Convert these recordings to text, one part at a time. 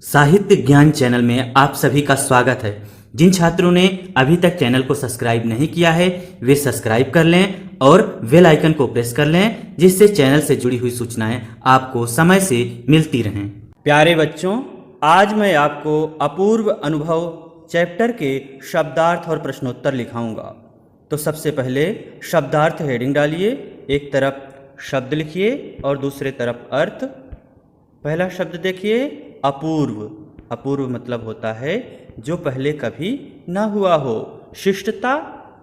साहित्य ज्ञान चैनल में आप सभी का स्वागत है। जिन छात्रों ने अभी तक चैनल को सब्सक्राइब नहीं किया है वे सब्सक्राइब कर लें और बेल आइकन को प्रेस कर लें, जिससे चैनल से जुड़ी हुई सूचनाएं आपको समय से मिलती रहें। प्यारे बच्चों, आज मैं आपको अपूर्व अनुभव चैप्टर के शब्दार्थ और प्रश्नोत्तर लिखाऊंगा। तो सबसे पहले शब्दार्थ हेडिंग डालिए, एक तरफ शब्द लिखिए और दूसरे तरफ अर्थ। पहला शब्द देखिए, अपूर्व। अपूर्व मतलब होता है जो पहले कभी ना हुआ हो। शिष्टता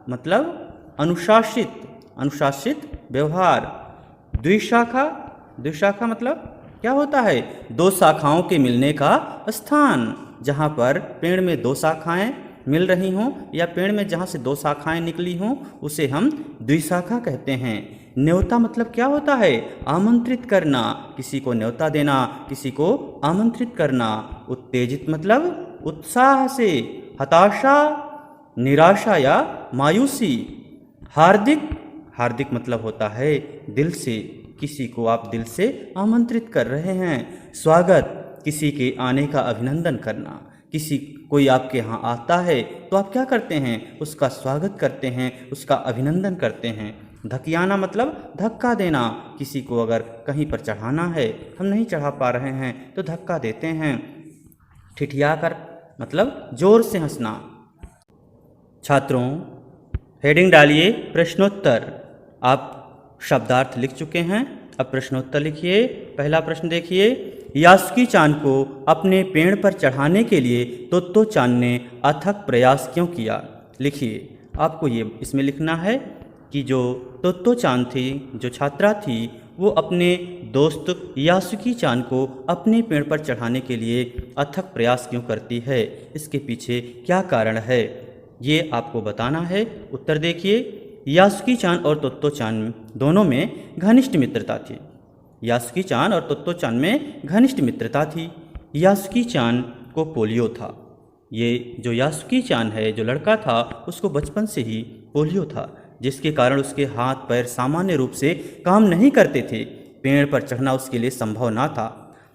मतलब अनुशासित, अनुशासित व्यवहार। द्विशाखा, द्विशाखा मतलब क्या होता है? दो शाखाओं के मिलने का स्थान। जहाँ पर पेड़ में दो शाखाएं मिल रही हों या पेड़ में जहाँ से दो शाखाएं निकली हों उसे हम द्विशाखा कहते हैं। न्योता मतलब क्या होता है? आमंत्रित करना, किसी को न्योता देना, किसी को आमंत्रित करना। उत्तेजित मतलब उत्साह से। हताशा, निराशा या मायूसी। हार्दिक, हार्दिक मतलब होता है दिल से, किसी को आप दिल से आमंत्रित कर रहे हैं। स्वागत, किसी के आने का अभिनंदन करना। किसी कोई आपके यहाँ आता है तो आप क्या करते हैं? उसका स्वागत करते हैं, उसका अभिनंदन करते हैं। धकियाना मतलब धक्का देना, किसी को अगर कहीं पर चढ़ाना है, हम नहीं चढ़ा पा रहे हैं तो धक्का देते हैं। ठिठिया कर मतलब जोर से हंसना। छात्रों, हेडिंग डालिए प्रश्नोत्तर। आप शब्दार्थ लिख चुके हैं, अब प्रश्नोत्तर लिखिए। पहला प्रश्न देखिए, यासुकी चान को अपने पेड़ पर चढ़ाने के लिए तोत्तो चान ने अथक प्रयास क्यों किया? लिखिए। आपको ये इसमें लिखना है कि जो तोत्तो चान थी, जो छात्रा थी, वो अपने दोस्त यासुकी चान को अपने पेड़ पर चढ़ाने के लिए अथक प्रयास क्यों करती है, इसके पीछे क्या कारण है, ये आपको बताना है। उत्तर देखिए। यासुकी चान और तोत्तो चान दोनों में घनिष्ठ मित्रता थी। यासुकी चान और तोत्तो चान में घनिष्ठ मित्रता थी। यासुकी चान को पोलियो था। ये जो यासुकी चान है, जो लड़का था, उसको बचपन से ही पोलियो था, जिसके कारण उसके हाथ पैर सामान्य रूप से काम नहीं करते थे। पेड़ पर चढ़ना उसके लिए संभव ना था।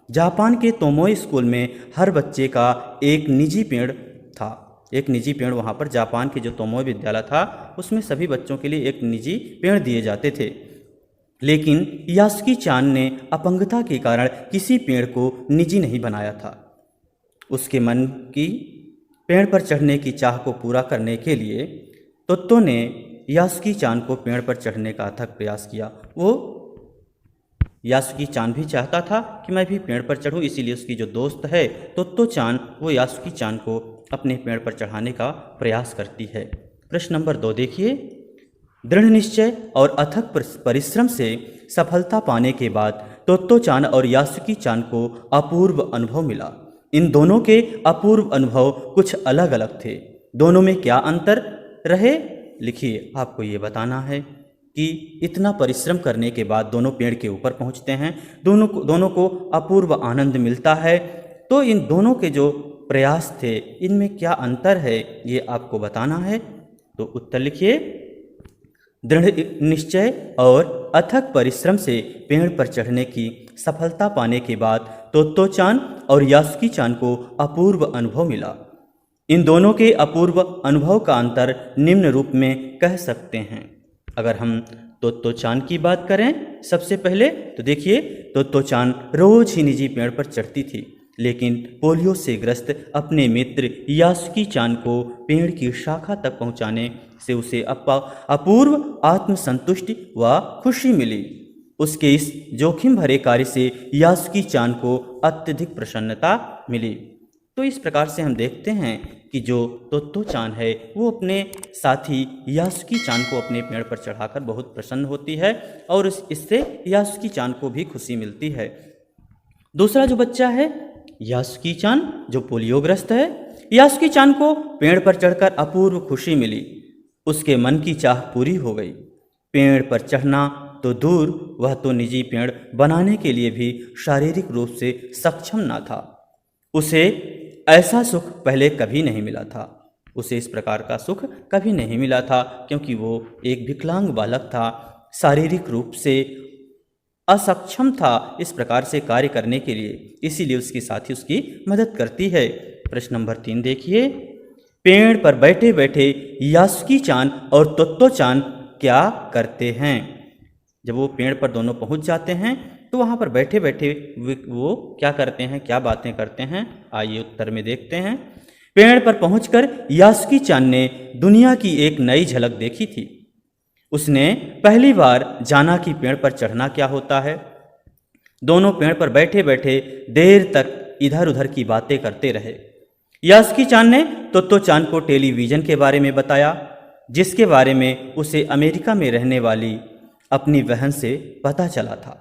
जापान के तोमोई स्कूल में हर बच्चे का एक निजी पेड़ था। एक निजी पेड़ वहाँ पर जापान के जो तोमोई विद्यालय था उसमें सभी बच्चों के लिए एक निजी पेड़ दिए जाते थे। लेकिन यासुकी चान ने अपंगता के कारण किसी पेड़ को निजी नहीं बनाया था। उसके मन की पेड़ पर चढ़ने की चाह को पूरा करने के लिए तोत्तो ने यासुकी चान को पेड़ पर चढ़ने का अथक प्रयास किया। वो यासुकी चान भी चाहता था कि मैं भी पेड़ पर चढ़ूं, इसीलिए उसकी जो दोस्त है तोत्तो चान, वो यासुकी चान को अपने पेड़ पर चढ़ाने का प्रयास करती है। प्रश्न नंबर 2 देखिए, दृढ़ निश्चय और अथक परिश्रम से सफलता पाने के बाद तोत्तो चान और यासुकी चान को अपूर्व अनुभव मिला। इन दोनों के अपूर्व अनुभव कुछ अलग अलग थे। दोनों में क्या अंतर रहे? लिखिए। आपको ये बताना है कि इतना परिश्रम करने के बाद दोनों पेड़ के ऊपर पहुंचते हैं, दोनों को अपूर्व आनंद मिलता है। तो इन दोनों के जो प्रयास थे, इनमें क्या अंतर है, ये आपको बताना है। तो उत्तर लिखिए। दृढ़ निश्चय और अथक परिश्रम से पेड़ पर चढ़ने की सफलता पाने के बाद तोत्तो चान और यासुकी चान को अपूर्व अनुभव मिला। इन दोनों के अपूर्व अनुभव का अंतर निम्न रूप में कह सकते हैं। अगर हम तोत्तो चान की बात करें सबसे पहले, तो देखिए, तोत्तो चान रोज ही निजी पेड़ पर चढ़ती थी, लेकिन पोलियो से ग्रस्त अपने मित्र यासुकी चान को पेड़ की शाखा तक पहुंचाने से उसे अपूर्व आत्मसंतुष्टि व खुशी मिली। उसके इस जोखिम भरे कार्य से यासुकी चान को अत्यधिक प्रसन्नता मिली। तो इस प्रकार से हम देखते हैं कि जो तोत्तो चान है वो अपने साथी यासुकी चान को अपने पेड़ पर चढ़ाकर बहुत प्रसन्न होती है और इससे यासुकी चान को भी खुशी मिलती है। दूसरा जो बच्चा है यासुकी चान, जो पोलियोग्रस्त है, यासुकी चान को पेड़ पर चढ़कर अपूर्व खुशी मिली। उसके मन की चाह पूरी हो गई। पेड़ पर चढ़ना तो दूर, वह तो निजी पेड़ बनाने के लिए भी शारीरिक रूप से सक्षम न था। उसे ऐसा सुख पहले कभी नहीं मिला था। उसे इस प्रकार का सुख कभी नहीं मिला था, क्योंकि वो एक विकलांग बालक था। शारीरिक रूप से असक्षम था इस प्रकार से कार्य करने के लिए, इसीलिए उसके साथी उसकी मदद करती है। प्रश्न नंबर 3 देखिए, पेड़ पर बैठे बैठे यासुकी चान और तोत्तो चान क्या करते हैं? जब वो पेड़ पर दोनों पहुंच जाते हैं तो वहां पर बैठे बैठे वो क्या करते हैं, क्या बातें करते हैं, आइए उत्तर में देखते हैं। पेड़ पर पहुंचकर यासुकी चान ने दुनिया की एक नई झलक देखी थी। उसने पहली बार जाना कि पेड़ पर चढ़ना क्या होता है। दोनों पेड़ पर बैठे बैठे देर तक इधर उधर की बातें करते रहे। यासुकी चान ने तोत्तो चान को टेलीविज़न के बारे में बताया, जिसके बारे में उसे अमेरिका में रहने वाली अपनी बहन से पता चला था।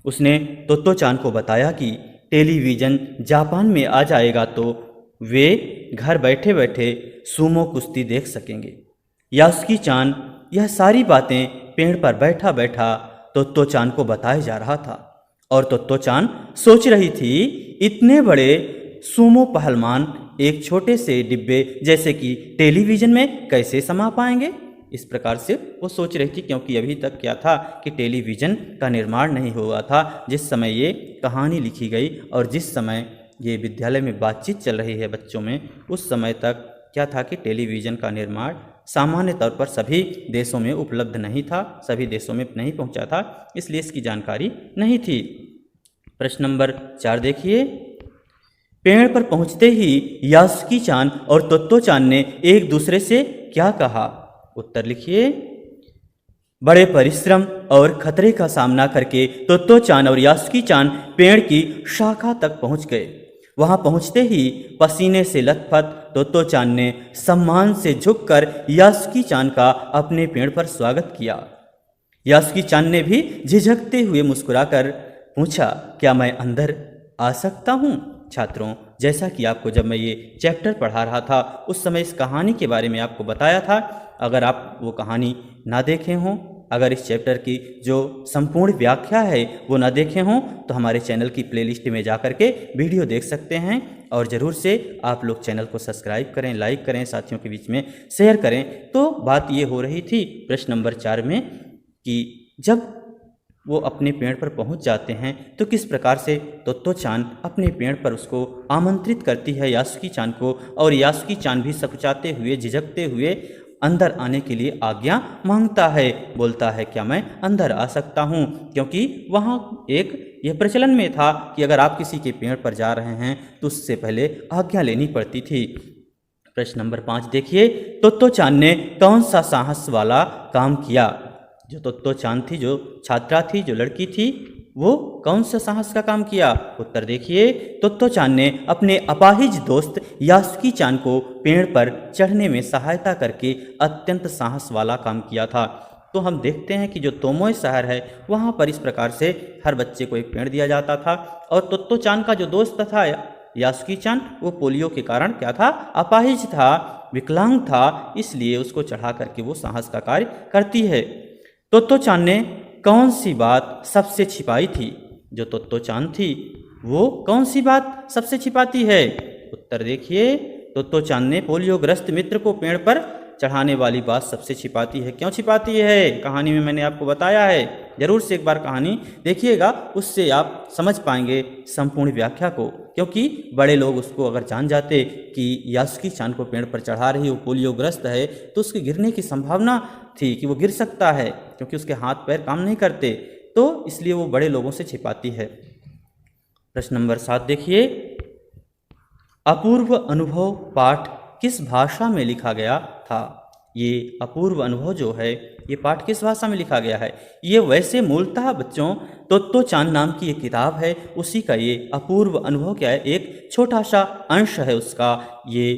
उसने तोत्तो चान को बताया कि टेलीविज़न जापान में आ जाएगा तो वे घर बैठे बैठे सूमो कुश्ती देख सकेंगे। यासुकी चान यह सारी बातें पेड़ पर बैठा बैठा तोत्तो चान को बताया जा रहा था और तोत्तो चान सोच रही थी इतने बड़े सूमो पहलवान एक छोटे से डिब्बे जैसे कि टेलीविज़न में कैसे समा पाएंगे। इस प्रकार से वो सोच रही थी, क्योंकि अभी तक क्या था कि टेलीविज़न का निर्माण नहीं हुआ था। जिस समय ये कहानी लिखी गई और जिस समय ये विद्यालय में बातचीत चल रही है बच्चों में, उस समय तक क्या था कि टेलीविज़न का निर्माण सामान्य तौर पर सभी देशों में उपलब्ध नहीं था, सभी देशों में नहीं पहुंचा था, इसलिए इसकी जानकारी नहीं थी। प्रश्न नंबर 4 देखिए, पेड़ पर पहुंचते ही यासुकी चान और तोत्तो चान ने एक दूसरे से क्या कहा? उत्तर लिखिए। बड़े परिश्रम और खतरे का सामना करके तोत्तो चान और यासुकी चान पेड़ की शाखा तक पहुंच गए। वहां पहुंचते ही पसीने से लथपथ तोत्तो चान ने सम्मान से झुककर यासुकी चान का अपने पेड़ पर स्वागत किया। यासुकी चान ने भी झिझकते हुए मुस्कुराकर पूछा, क्या मैं अंदर आ सकता हूँ? छात्रों, जैसा कि आपको जब मैं ये चैप्टर पढ़ा रहा था उस समय इस कहानी के बारे में आपको बताया था। अगर आप वो कहानी ना देखे हों, अगर इस चैप्टर की जो संपूर्ण व्याख्या है वो ना देखे हों, तो हमारे चैनल की प्लेलिस्ट में जा कर के वीडियो देख सकते हैं। और ज़रूर से आप लोग चैनल को सब्सक्राइब करें, लाइक करें, साथियों के बीच में शेयर करें। तो बात ये हो रही थी प्रश्न नंबर 4 में कि जब वो अपने पेड़ पर पहुंच जाते हैं तो किस प्रकार से तोत्तो चान अपने पेड़ पर उसको आमंत्रित करती है यासुकी चान को, और यासुकी चान भी सकुचाते हुए झिझकते हुए अंदर आने के लिए आज्ञा मांगता है, बोलता है क्या मैं अंदर आ सकता हूँ, क्योंकि वहाँ एक यह प्रचलन में था कि अगर आप किसी के पेड़ पर जा रहे हैं तो उससे पहले आज्ञा लेनी पड़ती थी। प्रश्न नंबर 5 देखिए, तोत्तो चान ने कौन सा साहस वाला काम किया? जो तोत्तो चान थी, जो छात्रा थी, जो लड़की थी, वो कौन सा साहस का काम किया? उत्तर देखिए। तोत्तो चान ने अपने अपाहिज दोस्त यासुकी चान को पेड़ पर चढ़ने में सहायता करके अत्यंत साहस वाला काम किया था। तो हम देखते हैं कि जो तोमोए शहर है वहाँ पर इस प्रकार से हर बच्चे को एक पेड़ दिया जाता था, और तोत्तो चान का जो दोस्त था यासुकी चान, वो पोलियो के कारण क्या था, अपाहिज था, विकलांग था, इसलिए उसको चढ़ा करके वो साहस का कार्य करती है। तोत्तो चान ने कौन सी बात सबसे छिपाई थी? जो तोत्तो चान थी वो कौन सी बात सबसे छिपाती है? उत्तर देखिए। तोत्तो चान ने पोलियोग्रस्त मित्र को पेड़ पर चढ़ाने वाली बात सबसे छिपाती है। क्यों छिपाती है? कहानी में मैंने आपको बताया है, जरूर से एक बार कहानी देखिएगा, उससे आप समझ पाएंगे संपूर्ण व्याख्या को। क्योंकि बड़े लोग उसको अगर जान जाते कि यासुकी चान को पेड़ पर चढ़ा रही, वो पोलियोग्रस्त है, तो उसके गिरने की संभावना थी कि वो गिर सकता है, क्योंकि उसके हाथ पैर काम नहीं करते, तो इसलिए वो बड़े लोगों से छिपाती है। प्रश्न नंबर 7 देखिए, अपूर्व अनुभव पाठ किस भाषा में लिखा गया था? ये अपूर्व अनुभव जो है ये पाठ किस भाषा में लिखा गया है? ये वैसे मूलतः बच्चों तोत्तो चान नाम की एक किताब है, उसी का ये अपूर्व अनुभव क्या है, एक छोटा सा अंश है उसका। ये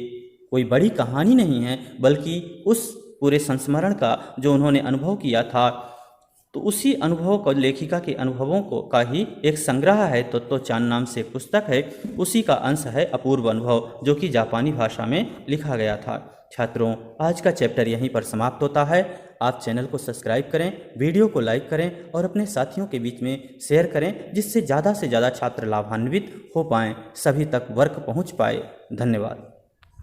कोई बड़ी कहानी नहीं है, बल्कि उस पूरे संस्मरण का जो उन्होंने अनुभव किया था, तो उसी अनुभव को, लेखिका के अनुभवों को का ही एक संग्रह है। तोत्तो चान नाम से एक पुस्तक है, उसी का अंश है अपूर्व अनुभव, जो कि जापानी भाषा में लिखा गया था। छात्रों, आज का चैप्टर यहीं पर समाप्त होता है। आप चैनल को सब्सक्राइब करें, वीडियो को लाइक करें और अपने साथियों के बीच में शेयर करें, जिससे ज़्यादा से ज़्यादा छात्र लाभान्वित हो पाएँ, सभी तक वर्क पहुँच पाए। धन्यवाद।